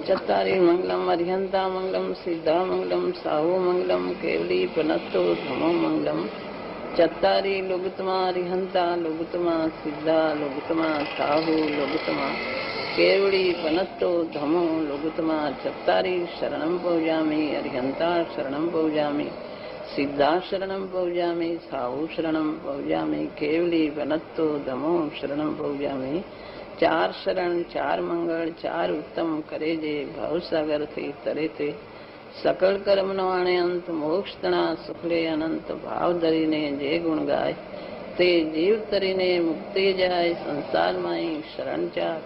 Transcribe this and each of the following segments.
चत्तारी मंगलम अरिहंता मंगलम सिद्धा मंगलम साहू मंगलम केवली पनत्तो धमो मंगलम चत्तारी लुगुतमा अरिहंता लुगुतमा सिद्धा लुगुतमा साहू लुगुतमा केवली पनत्तो धमो लुगुतमा चत्तारी शरणं पौजामि अरिहंता शरणं पौजामि सिद्धा शरणं पौजामि साहू शरणं पौजामि केवली पनत्तो धमो शरणं पौजामि चार शरण चार मंगल चार उत्तम करे जे भवसागर थी तरे ते सकल कर्म नो आणे अंत मोक्ष तना सुखले अनंत भाव धरीने जे गुण गाय ते जीव तरीने मुक्ति जाय संसार माई शरण चार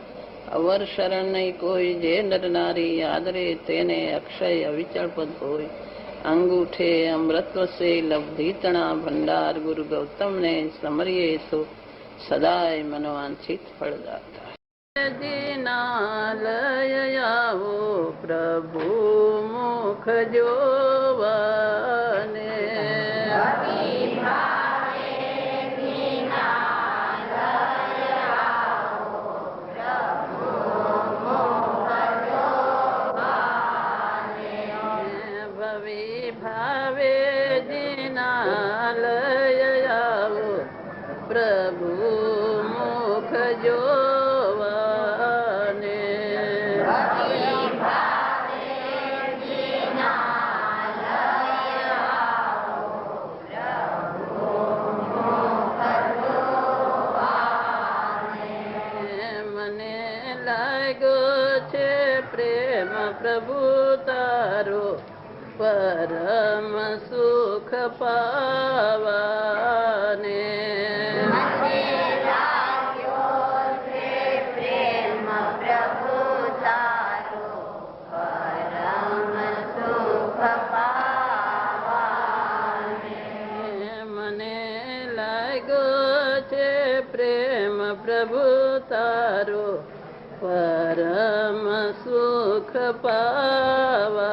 अवर शरण नहीं कोई जे नर नारी आदरे तेने अक्षय अविचल पद होय अंगूठे अमृतव से लब्धि तना भंडार गुरु गौतम ने समरिये सो सदाय मनोवांछित फलदाता दीनालय आवो प्रभु मुख जोवने भवि भावे दीनालय आवो प्रभु मुख जोवने मने लागो छे प्रेम प्रभु तारो परम सुख पावाने प्रेम प्रभु तारो परम सुख पावाने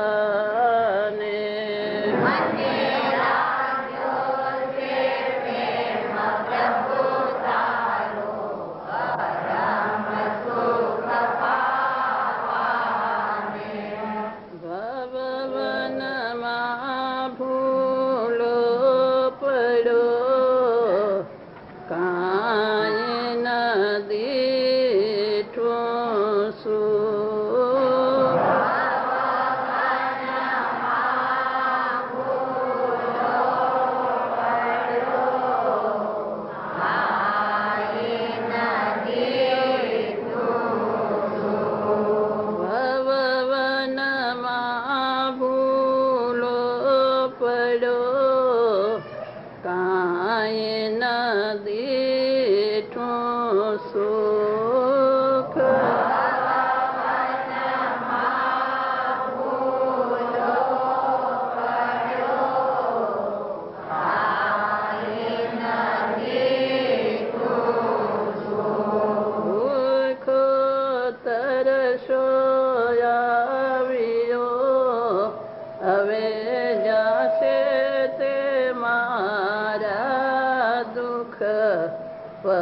भवन मां भूलो पड़ो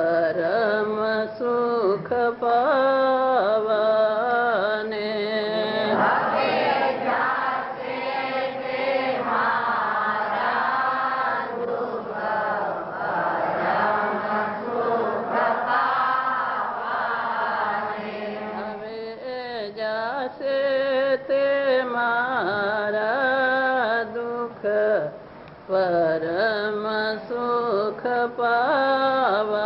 परम सुख पावाने जासे ते मारा दुख परम सुख पावाने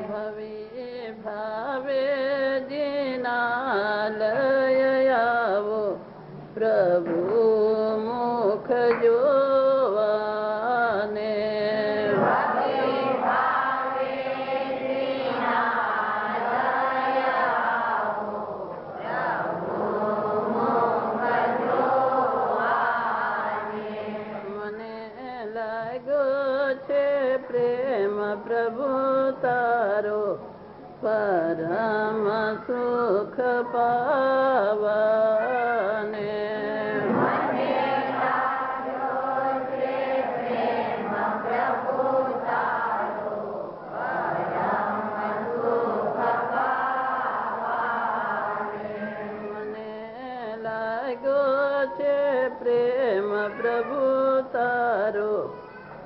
भवि भावे दीनालय आवो प्रभु मुख जोवने प्रेम प्रभु तारो परम सुख पावने।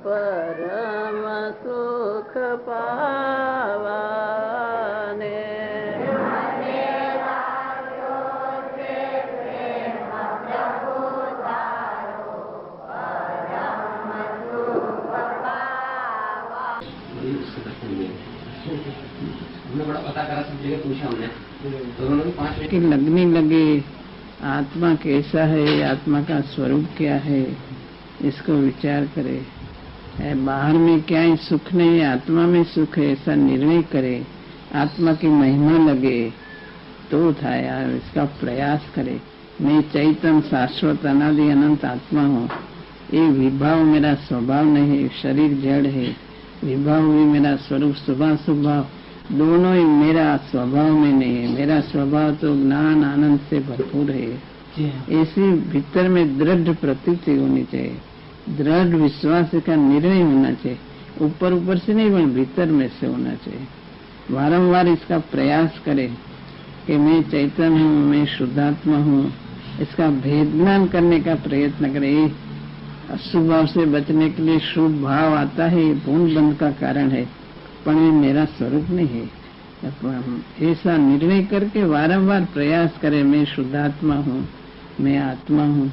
परम सुख पावाने। हमने बड़ा पता करा, सब जगह पूछा हमने, तो उन्होंने भी 5 मिनट कि लगने लगे आत्मा कैसा है, आत्मा का स्वरूप क्या है, इसको विचार करे। बाहर में क्या है, सुख नहीं है, आत्मा में सुख है, ऐसा निर्णय करे। आत्मा की महिमा लगे तो था यार, इसका प्रयास करे। मैं चैतन्य शाश्वत अनादि अनंत आत्मा हूँ। ये विभाव मेरा स्वभाव नहीं है, शरीर जड़ है। विभाव भी मेरा स्वरूप, स्वभाव स्वभाव दोनों ही मेरा स्वभाव में नहीं है। मेरा स्वभाव तो ज्ञान आनंद से भरपूर है। ऐसी भीतर में दृढ़ प्रतीति होनी चाहिए, दृढ़ विश्वास का निर्णय होना चाहिए। ऊपर ऊपर से नहीं, बल्कि भीतर में से होना चाहिए। वारंवार इसका प्रयास करे कि मैं चैतन्य हूँ, मैं शुद्धात्मा हूँ। इसका भेद ज्ञान करने का प्रयत्न करे। अशुभ भाव से बचने के लिए शुभ भाव आता है, ये पूर्ण बंध का कारण है, पर ये मेरा स्वरूप नहीं है। ऐसा निर्णय करके वारंवार प्रयास करे, मैं शुद्धात्मा हूँ, मैं आत्मा हूँ।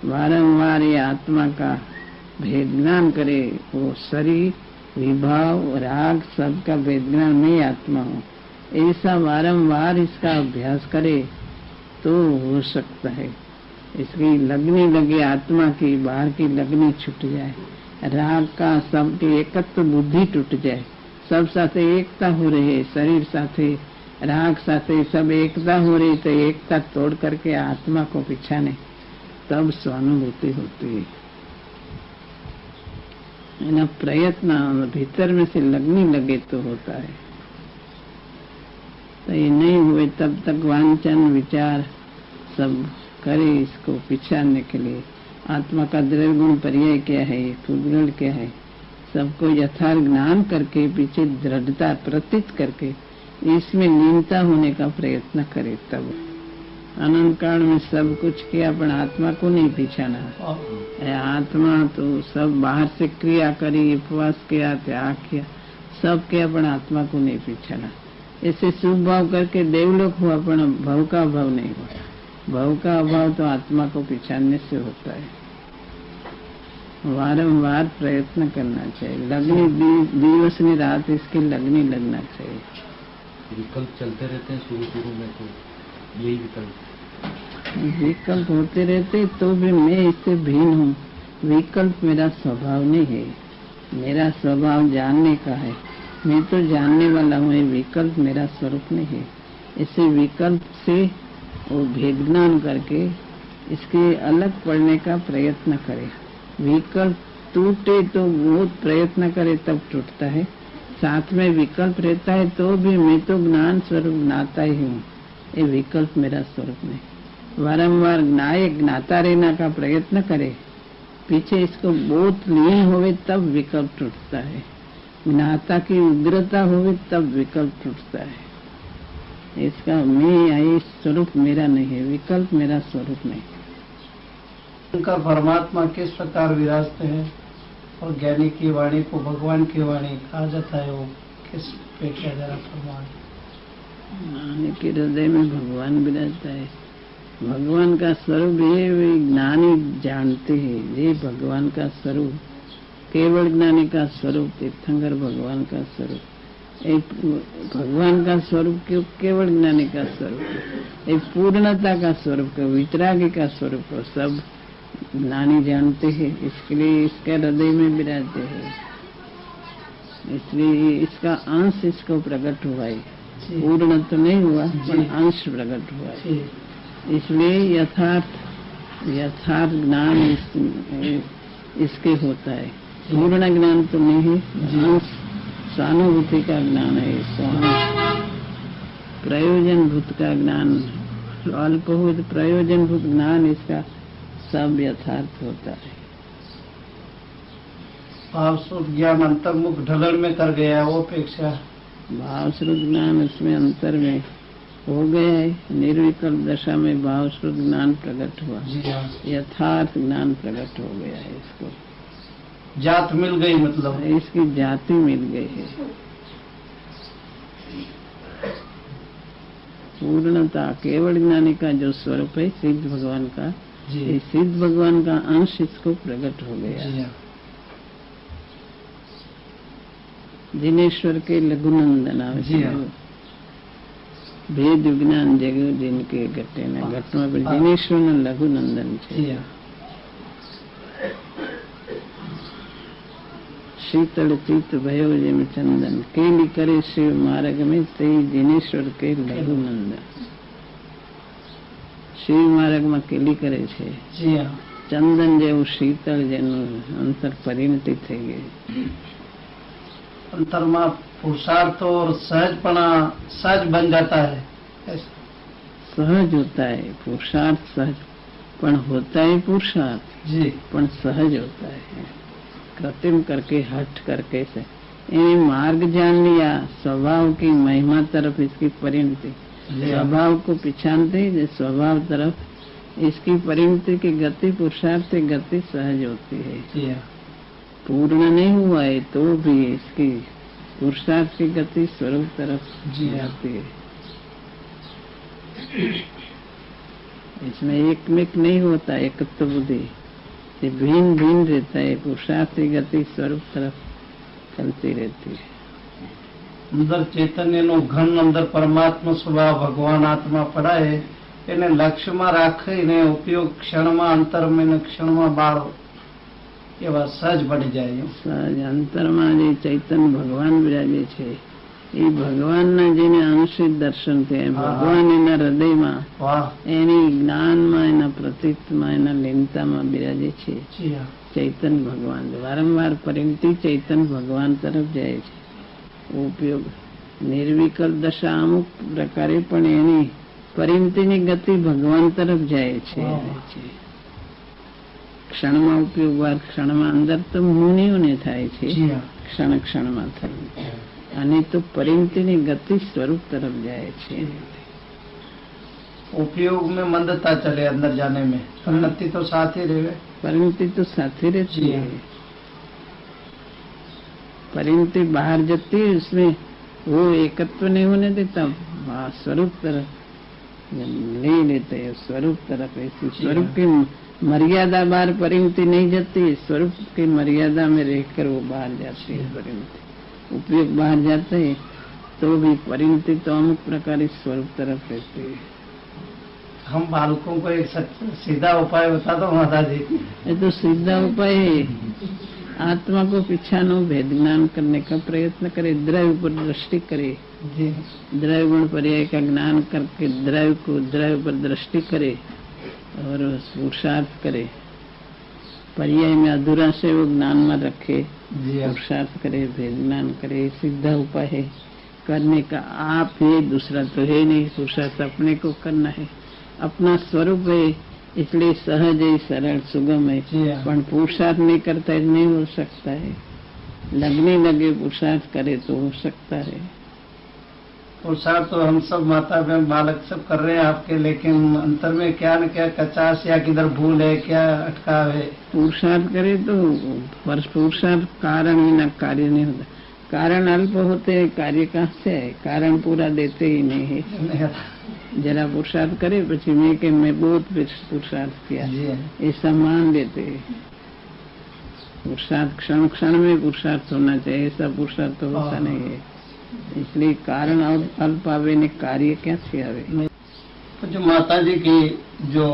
वारंवार ये आत्मा का भेद ज्ञान करे। वो शरीर, विभाव, राग सबका भेद ज्ञान, मैं आत्मा हूँ। ऐसा वारंवार इसका अभ्यास करे तो हो सकता है। इसकी लगनी लगे आत्मा की, बाहर की लगनी छूट जाए, राग का सबकी एकत्व बुद्धि टूट जाए, सब साथे एकता हो रही है, शरीर साथे राग साथे सब एकता हो रही, तो एकता तोड़ करके आत्मा को पिछाने, तब स्वानुभूति होती है। प्रयत्न भीतर में से लगने लगे तो होता है। तो ये नहीं हुए तब तक वांछन विचार सब करे इसको पिछाड़ने के लिए। आत्मा का दृढ़ गुण पर्याय क्या है, सुदृढ़ क्या है, सबको यथार्थ ज्ञान करके पीछे दृढ़ता प्रतीत करके इसमें लीनता होने का प्रयत्न करे। तब अनंत काल में सब कुछ किया, पर आत्मा को नहीं पीछाना। आत्मा तो सब बाहर से क्रिया करी, उपवास किया, त्याग किया, सब किया, पर आत्मा को नहीं पीछाना। ऐसे शुभ भाव करके देवलोक हुआ, पर भव का अभाव नहीं हुआ। भव का अभाव तो आत्मा को पिछाड़ने से होता है। वारंवार प्रयत्न करना चाहिए, लगनी दिवस ने रात इसके लगने लगना चाहिए। विकल्प चलते रहते हैं शुरू में, तो यही विकल्प होते रहते, तो भी मैं इससे भिन्न हूँ। विकल्प मेरा स्वभाव नहीं है, मेरा स्वभाव जानने का है। मैं तो जानने वाला हूँ, विकल्प मेरा स्वरूप नहीं है। इसे विकल्प से वो भेद ज्ञान करके इसके अलग पढ़ने का प्रयत्न करे। विकल्प टूटे तो बहुत प्रयत्न करे तब टूटता है, साथ में विकल्प रहता है तो भी मैं तो ज्ञान स्वरूप ज्ञाता ही हूँ। ये विकल्प मेरा स्वरूप नहीं। वारंवार ज्ञाता रहना का प्रयत्न करे, पीछे इसको बहुत लीन होवे तब विकल्प टूटता है। ज्ञाता की उग्रता होवे तब विकल्प टूटता है। इसका मैं ये स्वरूप मेरा नहीं है, विकल्प मेरा स्वरूप नहीं। उनका परमात्मा किस प्रकार विराजते हैं और ज्ञानी की वाणी को भगवान की वाणी कहा जाता है, वो किस पे किया जरा फरमान। ज्ञानी के हृदय में भगवान विराजता है। भगवान का स्वरूप ये वे ज्ञानी जानते हैं। ये भगवान का स्वरूप, केवल ज्ञानी का स्वरूप, तीर्थंकर भगवान का स्वरूप। एक भगवान का स्वरूप क्यों, केवल ज्ञानी का स्वरूप, एक पूर्णता का स्वरूप, वितरागी का स्वरूप सब ज्ञानी जानते हैं। इसके लिए इसके हृदय में विराजते हैं, इसलिए इसका अंश इसको प्रकट हुआ है। पूर्ण तो नहीं हुआ, पर अंश प्रकट हुआ है। इसलिए यथार्थ ज्ञान इसके होता है। पूर्ण ज्ञान तो नहीं है, स्वानुभूति का ज्ञान है, प्रयोजनभूत का ज्ञान, अल्पभूत प्रयोजनभूत ज्ञान, इसका सब यथार्थ होता है। भाव शुद्ध ज्ञान अंतर्मुख ढलन में कर गया है, वो अपेक्षा भाव श्रुत ज्ञान उसमें अंतर में हो गया है। निर्विकल्प दशा में भाव श्रुत ज्ञान प्रकट हुआ, यथार्थ ज्ञान प्रकट हो गया है। इसको जात मिल गई मतलब। इसकी जाति मिल गई है। पूर्णता केवल ज्ञानी का जो स्वरूप है सिद्ध भगवान का, जी ये सिद्ध भगवान का अंश इसको प्रकट हो गया। जी हाँ। जिनेश्वर के लघुनंदन जी हाँ। भेद विज्ञान जगह जिनके घटे न घटना पर जिनेश्वर न लघुनंदन छे। जी हाँ। शीतल चित्त भयो जेम चंदन केली करे शिव मार्ग में ते जिनेश्वर के लघुनंदन। शिव मार्ग में केली करे छे। जी हाँ। चंदन जेવું शीतल જેનું અંતર પરિણતિ થઈ ગઈ। अंतर में पुरुषार्थ और सहजपना सहज बन जाता है। सहज होता है पुरुषार्थ, सहज पण होता है पुरुषार्थ जी पण सहज होता है। कृत्रिम करके हट करके से ये मार्ग जान लिया, स्वभाव की महिमा तरफ इसकी परिणति, स्वभाव को पिछानते ही स्वभाव तरफ इसकी परिणति की गति पुरुषार्थ से गति सहज होती है। जी हाँ। पूर्ण नहीं हुआ है तो भी इसकी पुरुषार्थ की गति स्वरूप तरफ जी जाती है। इसमें एक मिक नहीं होता, एकत्व बुद्धि ये भिन्न भिन्न रहता है। पुरुषार्थ की गति स्वरूप तरफ चलती रहती है। अंदर चैतन्य नो घन अंदर परमात्मा स्वभाव भगवान आत्मा पड़ा है, એને લક્ષ્યમાં રાખીને ઉપયોગ ક્ષણમાં અંતરમાં ને ક્ષણમાં બાળો એવા સહજ બની જાય। સહજ અંતરમાં જે ચૈતન્ય ભગવાન બિરાજે છે એ ભગવાનના જેને અંશિત દર્શન થયા, ભગવાન એના હૃદયમાં, વાહ એની જ્ઞાનમાં, એના પ્રતીતમાં, એના લીનતામાં બિરાજે છે। જી હા। ચૈતન્ય ભગવાન વારંવાર પરિણતિ ચૈતન્ય ભગવાન તરફ જાય છે। ઉપયોગ નિર્વિકલ્પ દશા અમુક પ્રકારે પણ એની પરિણતિની ગતિ ભગવાન તરફ જાય છે। ક્ષણમાં ઉપયોગ વાર ક્ષણમાં અંદર તો મુનિઓને થાય છે, જી હા। ક્ષણ ક્ષણમાં થાય, અને તો પરિણતિની ગતિ સ્વરૂપ તરફ જાય છે। उपयोग में मंदता चले अंदर जाने में, उन्नति तो साथ ही रहे। परिणति तो साथ ही रहती जी है। हाँ। परिणति बाहर जाती है, उसमें वो एकत्व नहीं होने देता, स्वरूप तरफ ले लेते हैं, स्वरूप तरफ। ऐसी स्वरूप की मर्यादा बाहर परिणति नहीं जाती, स्वरूप की मर्यादा में रहकर वो बाहर जाती है परिणति। उपयोग बाहर जाते है तो भी परिणति तो अमुक प्रकार इस स्वरूप तरफ रहती है। हम बालकों को एक सीधा उपाय बता दो माता जी। ये तो सीधा उपाय है, आत्मा को पीछा नो भेद ज्ञान करने का प्रयत्न करे, द्रव्य पर दृष्टि करे। जी द्रव्य गुण पर्याय का ज्ञान करके द्रव्य को द्रव्य पर दृष्टि करे और पुरुषार्थ करे। पर्याय में अधूरा से वो ज्ञान में रखे, जी हाँ। पुरुषार्थ करे, भेद ज्ञान करे। सीधा उपाय है करने का। आप है, दूसरा तो है नहीं। पुरुषार्थ अपने को करना है, अपना स्वरूप है, इसलिए सहज है, सरल सुगम है। जी हाँ। पण पुरुषार्थ नहीं करता है, नहीं हो सकता है। लगने लगे पुरुषार्थ करे तो हो सकता है। पुरुषार्थ तो हम सब माता बहन बालक सब कर रहे हैं आपके, लेकिन अंतर में क्या न क्या कचास या किधर भूल है, क्या अटकाव है। पुरुषार्थ करे तो पुरुषार्थ कारण बिना कार्य नहीं होता। कारण अल्प होते हैं, कार्य कहाँ से है? कारण पूरा देते ही नहीं है। जरा पुरुषार्थ करे પછી मैं के मैं बहुत पुरुषार्थ किया, जी हाँ। ऐसा मान लेते हैं। पुरुषार्थ क्षण क्षण में पुरुषार्थ होना चाहिए, ऐसा पुरुषार्थ तो होता नहीं है। इसलिए कारण अल्प आवे ने कार्य क्या से आवे। तो जो माता जी की जो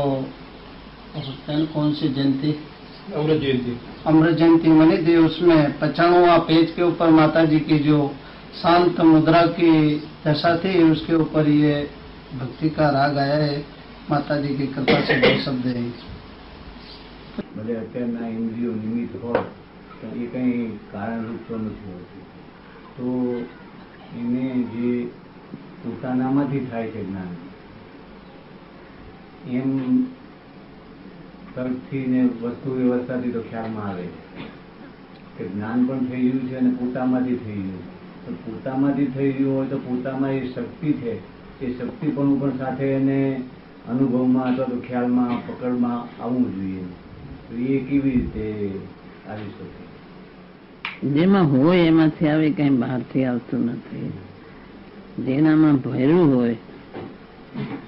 कौन सी जयंती, अमृत जयंती मनी थी, उसमें 95वां पेज के ऊपर माता जी की जो शांत मुद्रा की दशा थी, उसके ऊपर ये भक्ति का राग आया है। माता जी की कृपा से दो शब्द है। भले અત્યારના ઇન્દ્રિયો નિમિત્ત હોય તો એ કંઈ કારણરૂપ તો નથી હોતું, તો એને જે પોતાનામાંથી થાય છે જ્ઞાન, એમ તરફથી ને વસ્તુ વ્યવસ્થાથી તો ખ્યાલમાં આવે કે જ્ઞાન પણ થઈ ગયું છે અને પોતામાંથી થઈ ગયું। તો પોતામાંથી થઈ ગયું હોય તો પોતામાં એ શક્તિ છે, એ શક્તિપણું પણ સાથે એને અનુભવમાં અથવા તો ખ્યાલમાં પકડમાં આવવું જોઈએ। તો એ કેવી રીતે આવી શકે? જેમાં હોય એમાંથી આવે, કઈ બહારથી આવતું નથી. જેનામાં ભર્યું હોય,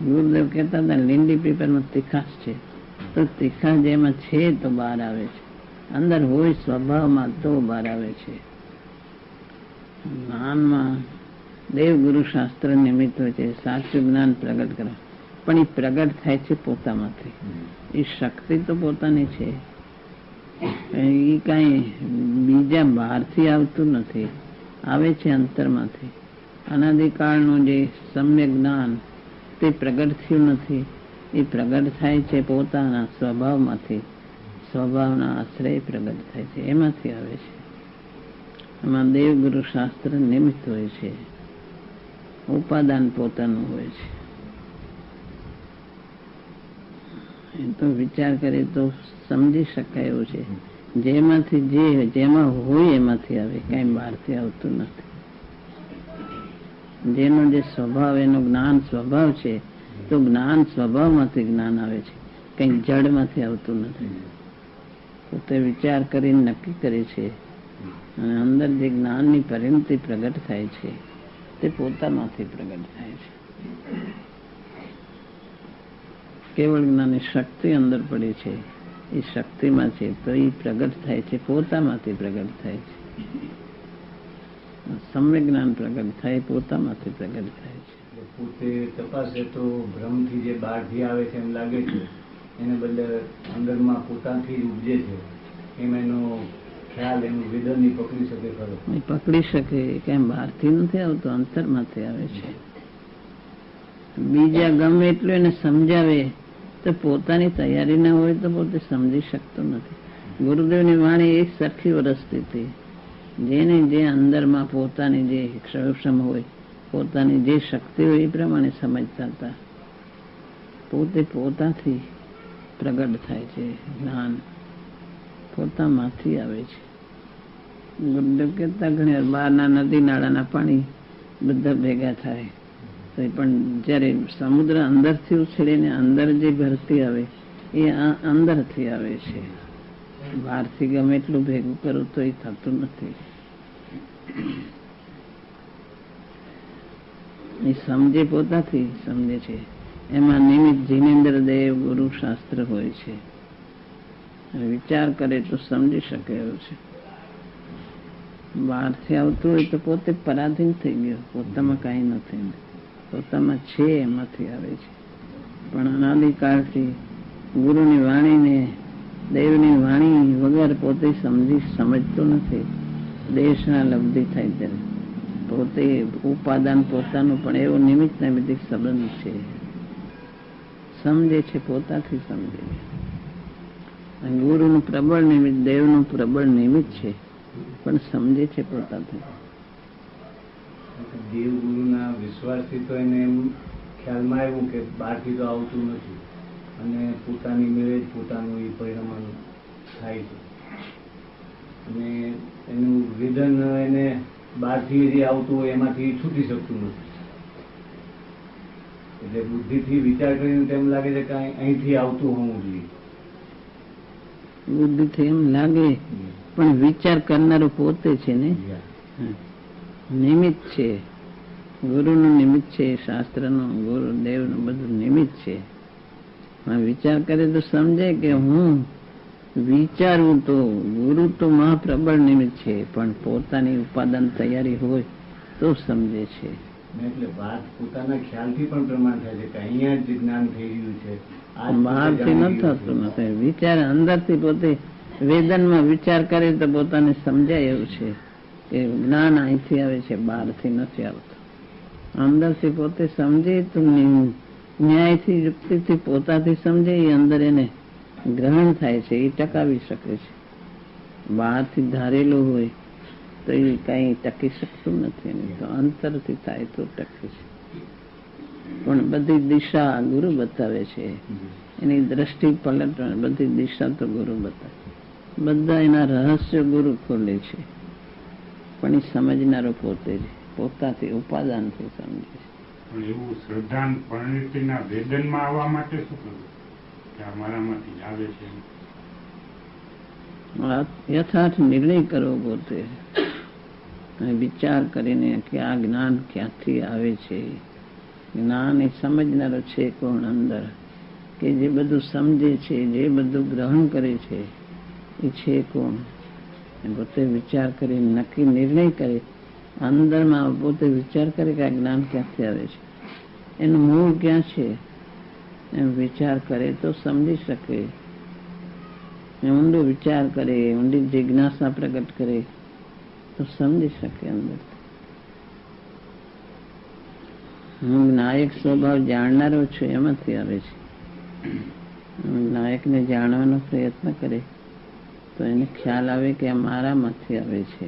ગુરુદેવ કહેતા હતા લીંડી પીપરમાં તીખાશ છે, તો તીખાશ જેમાં છે તો બહાર આવે છે, અંદર હોય સ્વભાવમાં તો બહાર આવે છે. જ્ઞાનમાં દેવ ગુરુ શાસ્ત્ર નિમિત્ત હોય છે સાચું જ્ઞાન પ્રગટ કરે, પણ એ પ્રગટ થાય છે પોતામાંથી. એ શક્તિ તો પોતાની છે, એ કાંઈ બીજા બહારથી આવતું નથી, આવે છે અંતરમાંથી. અનાદિકાળનું જે સમ્યક જ્ઞાન તે પ્રગટ થયું નથી, એ પ્રગટ થાય છે પોતાના સ્વભાવમાંથી. સ્વભાવના આશ્રય પ્રગટ થાય છે, એમાંથી આવે છે. એમાં દેવગુરુ શાસ્ત્ર નિમિત્ત હોય છે, ઉપાદાન પોતાનું હોય છે. એ તો વિચાર કરીએ તો સમજી શકાય એવું છે. જેમાંથી જેમાં હોય એમાંથી આવે, કઈ બહારથી આવતું નથી. જેનો જે સ્વભાવ, એનો જ્ઞાન સ્વભાવ છે, તો જ્ઞાન સ્વભાવમાંથી જ્ઞાન આવે છે, કઈ જડમાંથી આવતું નથી. પોતે વિચાર કરીને નક્કી કરે છે, અને અંદર જે જ્ઞાનની પરિણતિ પ્રગટ થાય છે તે પોતામાંથી પ્રગટ થાય છે. કેવળ જ્ઞાનની શક્તિ અંદર પડી છે, એ શક્તિમાં છે, તો એ પ્રગટ થાય છે, પોતામાંથી પ્રગટ થાય છે. સમ્યક જ્ઞાન પ્રગટ થાય, પોતામાંથી પ્રગટ થાય છે. પોતે તપાસે તો ભ્રમથી જે બહારથી આવે છે એમ લાગે છે, એને બદલે અંદરમાં પોતાથી જ ઉપજે છે, એમ એનો ખ્યાલ, એનું વેદન પકડી શકે ખરો? એ પકડી શકે, કેમ બહારથી નથી આવતો, અંતરમાંથી આવે છે. બીજા ગમે એટલું એને સમજાવે તો પોતાની તૈયારી ના હોય તો પોતે સમજી શકતો નથી. ગુરુદેવની વાણી એક સરખી વરસતી હતી. જેને જે અંદરમાં પોતાની જે ક્ષમ હોય, પોતાની જે શક્તિ હોય એ પ્રમાણે સમજતા હતા. પોતે પોતાથી પ્રગટ થાય છે જ્ઞાન, પોતામાંથી આવે છે. ગુરુદેવ કહેતા ઘણી વાર બહારના નદી નાળાના પાણી બધા ભેગા થાય, તો પણ જ્યારે સમુદ્ર અંદરથી ઉછળીને અંદર જે ભરતી આવે એ અંદરથી આવે છે. બહારથી ગમે એટલું ભેગું કરું તો એ થતું નથી. એ સમજે, પોતાથી સમજે છે. એમાં નિમિત્ત જીનેન્દ્ર દેવ ગુરુ શાસ્ત્ર હોય છે. વિચાર કરે તો સમજી શકે એવું છે. બહારથી આવતું હોય તો પોતે પરાધીન થઈ ગયો, પોતામાં કાંઈ નથી, પોતામાં છે એમાંથી આવે છે. પણ અનાદિકાળથી ગુરુની વાણીને, દેવની વાણી વગર પોતે સમજતો નથી. દેશના લબ્ધિ થાય ત્યારે પોતે ઉપાદાન પોતાનું, પણ એવો નિમિત્ત નૈમિત્તિક સંબંધ છે. સમજે છે, પોતાથી સમજે છે. ગુરુનું પ્રબળ નિમિત્ત, દેવનું પ્રબળ નિમિત્ત છે, પણ સમજે છે પોતાથી. દેવગુરુના વિશ્વાસથી તો એને એમ ખ્યાલમાં આવ્યું કે બહારથી તો આવતું નથી, અને પોતાની મેળે જ પોતાનું એ પરિણામ થાય છે. અને એનું વિધન એને બહારથી જે આવતું હોય એમાંથી છૂટી શકતું નથી. એટલે બુદ્ધિથી વિચાર કરીને તેમ લાગે છે કે અહીંથી આવતું હોવું જોઈએ. બુદ્ધિથી એમ લાગે, પણ વિચાર કરનારો પોતે છે ને, નિમિત્ત છે. ગુરુનું નિમિત્ત છે, શાસ્ત્રનું, ગુરુદેવનું બધું નિમિત્ત છે. વિચાર કરે તો સમજે કે હું વિચારું તો ગુરુ તો મહાપ્રબળ નિમિત્ત છે, પણ પોતાની ઉપાદાન તૈયારી હોય તો સમજે છે. એટલે વાત પોતાના ખ્યાલથી પણ પ્રમાણ થાય છે કે અહીંયા જ જ્ઞાન થઈ રહ્યું છે, બહારથી ન થતું નથી. વિચાર અંદરથી પોતે વેદનમાં વિચાર કરે તો પોતાને સમજાય એવું છે કે જ્ઞાન અહીંથી આવે છે, બહારથી નથી આવતું. અંદરથી પોતે સમજે તો ન્યાયથી, યુક્તિથી પોતાથી સમજે, એ અંદર એને ગ્રહણ થાય છે, એ ટકાવી શકે છે. બહારથી ધારેલું હોય તો એ કઈ ટકી શકતું નથી. તો અંતરથી થાય તો ટકે છે. પણ બધી દિશા ગુરુ બતાવે છે, એની દ્રષ્ટિ પલટ, બધી દિશા તો ગુરુ બતાવે. બધા એના રહસ્ય ગુરુ ખોલે છે, પણ એ સમજનારો પોતે જ, પોતાથી ઉપાદાનથી સમજે છે. એવું શ્રદ્ધાન પરિણતિના વેદનમાં આવવા માટે શું કરવું કે આ મારામાંથી આવે છે? યથાર્થ નિર્ણય કરવો પોતે, અને વિચાર કરીને કે આ જ્ઞાન ક્યાંથી આવે છે. જ્ઞાન એ સમજનારો છે કોણ અંદર, કે જે બધું સમજે છે, જે બધું ગ્રહણ કરે છે એ છે કોણ. પોતે વિચાર કરી નક્કી નિર્ણય કરે, અંદરમાં પોતે વિચાર કરે કે આ જ્ઞાન ક્યાંથી આવે છે, એનું મૂળ ક્યાં છે, એમ વિચાર કરે તો સમજી શકે. ઊંડો વિચાર કરે, ઊંડી જિજ્ઞાસા પ્રગટ કરે તો સમજી શકે અંદર. હું નાયક સ્વભાવ જાણનારો છું એમાંથી આવે છે. નાયકને જાણવાનો પ્રયત્ન કરે તો એને ખ્યાલ આવે કે આ મારામાંથી આવે છે,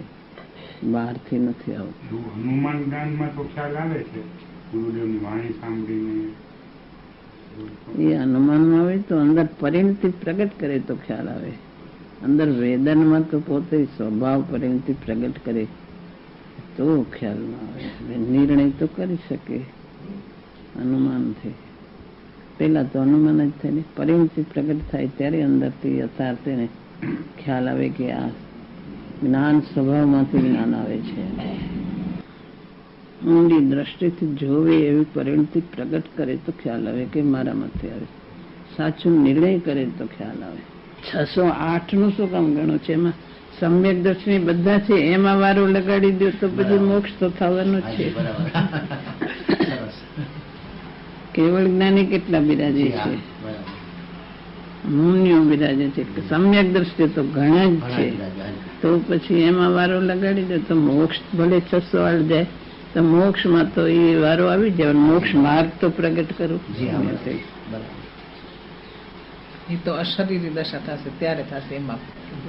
બહારથી નથી આવતું. હનુમાન જ્ઞાનમાં તો ખ્યાલ આવે છે, ગુરુદેવની વાણી સાંભળીને. એ અનુમાનમાં આવે તો અંદર પરિણતિ પ્રગટ કરે તો ખ્યાલ આવે. અંદર વેદનમાં તો પોતે સ્વભાવ પરિણતિ પ્રગટ કરે તો ખ્યાલમાં આવે. નિર્ણય તો કરી શકે અનુમાનથી. પેલા તો અનુમાન જ થાય ને, પરિણતિ પ્રગટ થાય ત્યારે અંદરથી યથાર્થ એને ખ્યાલ આવે કે આ જ્ઞાન સ્વભાવમાંથી જ્ઞાન આવે છે. ઊંડી દ્રષ્ટિથી જોવે એવી પરિણતિ પ્રગટ કરે તો ખ્યાલ આવે કે મારામાંથી આવે. સાચું નિર્ણય કરે તો ખ્યાલ આવે. 608 નું શું કામ ગણું છે? એમાં સમ્યક દર્શની બધા છે, એમાં વારો લગાડી દો તો પછી મોક્ષ તો થવાનું જ છે. કેવળ જ્ઞાની કેટલા બિરાજે છે? મુનિઓ બિરાજે છે. સમ્યક દ્રષ્ટિ તો ઘણા જ છે, તો પછી એમાં વારો લગાડી દો તો મોક્ષ ભલે 608 જાય તો મોક્ષમાં તો એ વારો આવી જાય. મોક્ષ માર્ગ તો પ્રગટ કરું. એ તો અશરીરી દશા થશે ત્યારે થશે એમાં.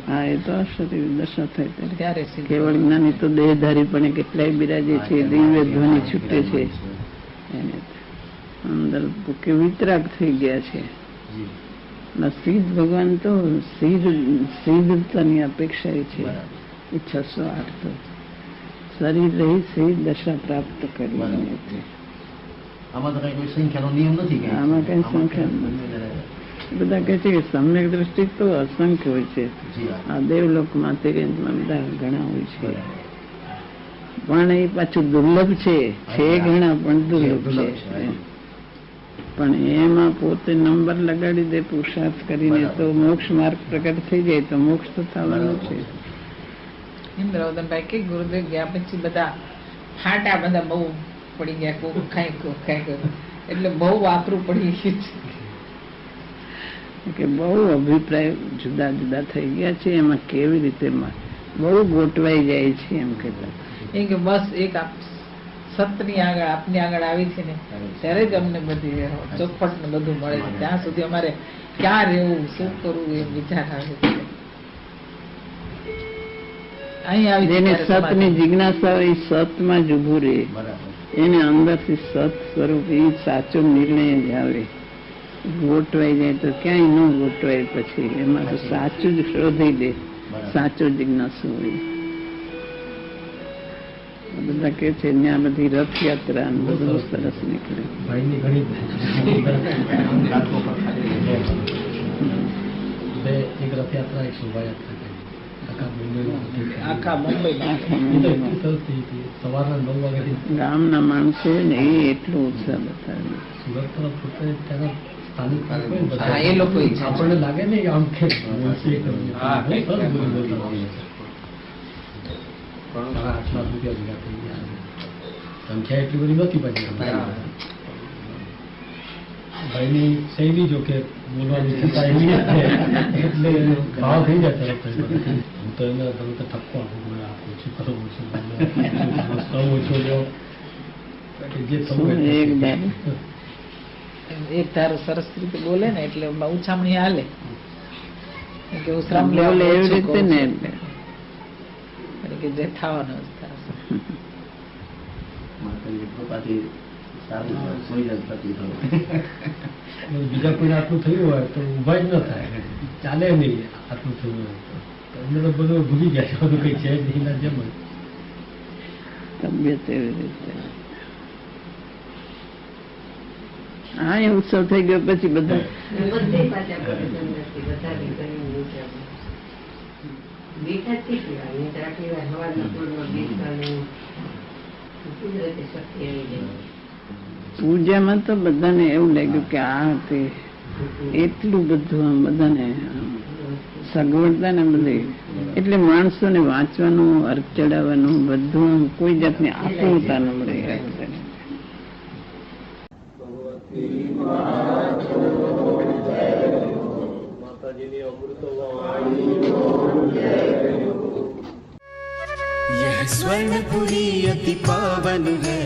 હા, એ તો અશરીરી દશા થાય ત્યારે. કેવળ જ્ઞાની તો દેહધારી પણ કેટલાય બિરાજે છે, દિવ્ય ધ્વનિ છૂટે છે એને અંદર કે વિતરાગ થઈ ગયા છે. સિદ્ધ ભગવાન તો સિદ્ધતાની અપેક્ષા એ છે. એ 608 તો શરીર રહી સિદ્ધ દશા પ્રાપ્ત કરી. આમાં તો કઈ સંખ્યાનો નિયમ નથી. આમાં કઈ સંખ્યા નથી. બધા કહે છે કે સમ્યક દ્રષ્ટિ તો અસંખ્ય હોય છે. આ દેવલોકમાં તે બધા ઘણા હોય છે, પણ એ પાછું દુર્લભ છે. ઘણા પણ દુર્લભ છે. પણ એમાં પોતે નંબર લગાડી દે પુરુષાર્થ કરીને તો મોક્ષ માર્ગ પ્રગટ થઈ જાય તો મોક્ષ તો થવાનું છે. ઇન્દ્રવદનભાઈ કે ગુરુદેવ ગયા પછી બધા ફાટા બધા બહુ પડી ગયા, કોક ખાઈ એટલે બહુ વાપરું પડી ગયું છે કે બહુ અભિપ્રાય જુદા જુદા થઈ ગયા છે. એમાં કેવી રીતે બહુ ગોઠવાઈ જાય છે એમ કહેતા. એ કે બસ એક સતની આગળ આપની આગળ આવી છે ને ત્યારે જ અમને બધી ચોખવટ ને બધું મળે છે. ત્યાં સુધી અમારે ક્યાં રહેવું, શું કરવું એ વિચાર આવે છે. અહીં આવી જેને સતની જિજ્ઞાસા હોય સતમાં જ ઉભું રહે, એને અંદરથી સત સ્વરૂપ એ સાચો નિર્ણય જ આવે. ગોઠવાઈ જાય તો ક્યાંય ન ગોઠવાય. પછી એમાં તો સાચું જ શોધી દે, સાચો જિજ્ઞાસુ હોય. બધા કે છે ત્યાં બધી રથયાત્રા બધું સરસ નીકળે. એક રથયાત્રા, એક શોભાયાત્રા સવારના 9 વાગ્યાથી ગામના માણસો હોય ને એ એટલો ઉત્સાહ બતાવે. સુરત તરફ ત્યાંના સ્થાનિક એ લોકો આપણને લાગે ને આમ કે ₹8 લાખ ભેગા થઈ ગયા. સંખ્યા એટલી બધી નથી. પછી ભાઈની શૈલી જો કે બોલવાની એટલે ભાવ થઈ જાય તરત. હું તો એને તરત ઠપકો આપું, ઓછું કરો, ઓછું ઓછો લો, જે થવું એક તારો સરસ રીતે બોલે ને એટલે ઉછામણી હાલે કે એવી રીતે ને કે જે થવાનું બીજા કોઈને આટલું થયું હોય તો ઉભા જ ન થાય, ચાલે નહીં. આટલું થયું હોય તો એમને તો બધું ભૂલી ગયા છે, બધું કઈ છે જ નહીં. જેમ તબિયત એવી રીતે હા એ ઉત્સવ થઈ ગયો પછી બધા ગીત જ શીખવાય નહીં તો આટલી વાર હવારના પૂર્વમાં ગીત ગાવું કુદરતી શક્તિ આવી જાય. પૂજામાં તો બધાને એવું લાગ્યું કે આ તે એટલું બધું આમ બધાને સગવડતા ને બધી એટલે માણસોને વાંચવાનું અર્થ ચડાવવાનું બધું આમ કોઈ જાતની આતુરતા ન મળે. यह स्वर्णपुरी अति पावन है,